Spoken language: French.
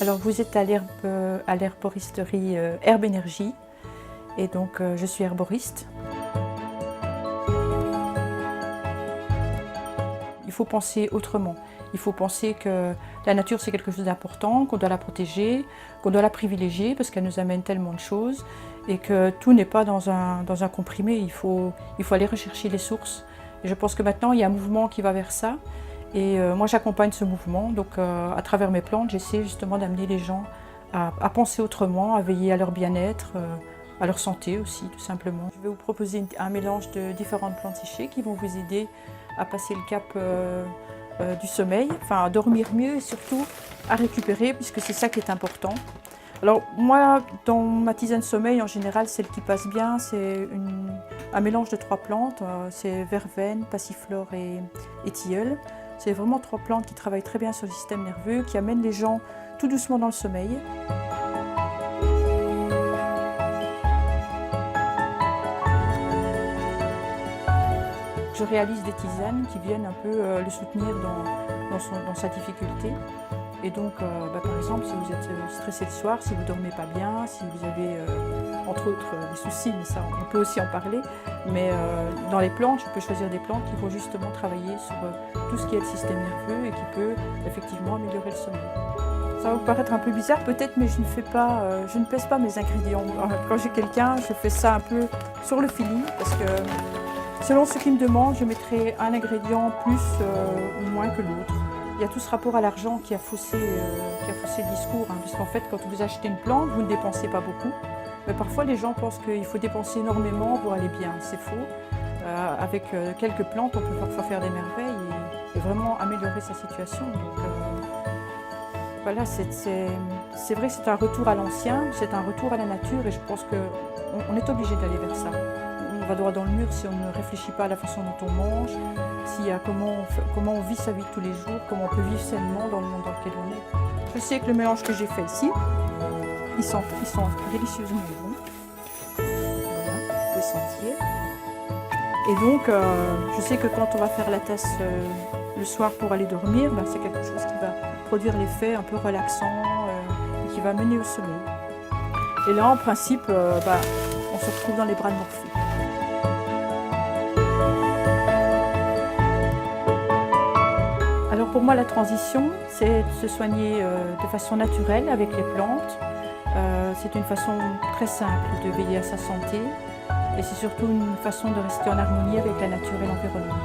Alors vous êtes à l'herboristerie Herbe Énergie et donc je suis herboriste. Il faut penser autrement. Il faut penser que la nature c'est quelque chose d'important, qu'on doit la protéger, qu'on doit la privilégier parce qu'elle nous amène tellement de choses et que tout n'est pas dans un comprimé. Il faut aller rechercher les sources. Et je pense que maintenant il y a un mouvement qui va vers ça. Et moi j'accompagne ce mouvement, donc à travers mes plantes, j'essaie justement d'amener les gens à penser autrement, à veiller à leur bien-être, à leur santé aussi tout simplement. Je vais vous proposer un mélange de différentes plantes séchées qui vont vous aider à passer le cap du sommeil, enfin à dormir mieux et surtout à récupérer puisque c'est ça qui est important. Alors moi, dans ma tisane sommeil, en général, celle qui passe bien, c'est un mélange de 3 plantes, c'est verveine, passiflore et tilleul. C'est vraiment 3 plantes qui travaillent très bien sur le système nerveux, qui amènent les gens tout doucement dans le sommeil. Je réalise des tisanes qui viennent un peu le soutenir dans sa difficulté. Et donc, par exemple, si vous êtes stressé le soir, si vous ne dormez pas bien, si vous avez, entre autres, des soucis, mais ça, on peut aussi en parler, mais dans les plantes, je peux choisir des plantes qui vont justement travailler sur tout ce qui est le système nerveux et qui peut effectivement améliorer le sommeil. Ça va vous paraître un peu bizarre peut-être, mais je ne pèse pas mes ingrédients. Quand j'ai quelqu'un, je fais ça un peu sur le feeling, parce que selon ce qu'il me demande, je mettrai un ingrédient plus ou moins que l'autre. Il y a tout ce rapport à l'argent qui a faussé le discours, hein, parce qu'en fait, quand vous achetez une plante, vous ne dépensez pas beaucoup. Mais parfois, les gens pensent qu'il faut dépenser énormément pour aller bien. C'est faux. Avec quelques plantes, on peut parfois faire des merveilles et vraiment améliorer sa situation. Donc, voilà, c'est vrai que c'est un retour à l'ancien, c'est un retour à la nature et je pense qu'on est obligé d'aller vers ça. On va droit dans le mur si on ne réfléchit pas à la façon dont on mange, comment on vit sa vie de tous les jours, comment on peut vivre sainement dans le monde dans lequel on est. Je sais que le mélange que j'ai fait ici, ils sont délicieusement bons. Voilà, vous pouvez sentir. Et donc, je sais que quand on va faire la tasse le soir pour aller dormir, c'est quelque chose qui va produire l'effet un peu relaxant et qui va mener au sommeil. Et là, en principe, on se retrouve dans les bras de Morphée. Alors pour moi, la transition, c'est de se soigner de façon naturelle avec les plantes. C'est une façon très simple de veiller à sa santé et c'est surtout une façon de rester en harmonie avec la nature et l'environnement.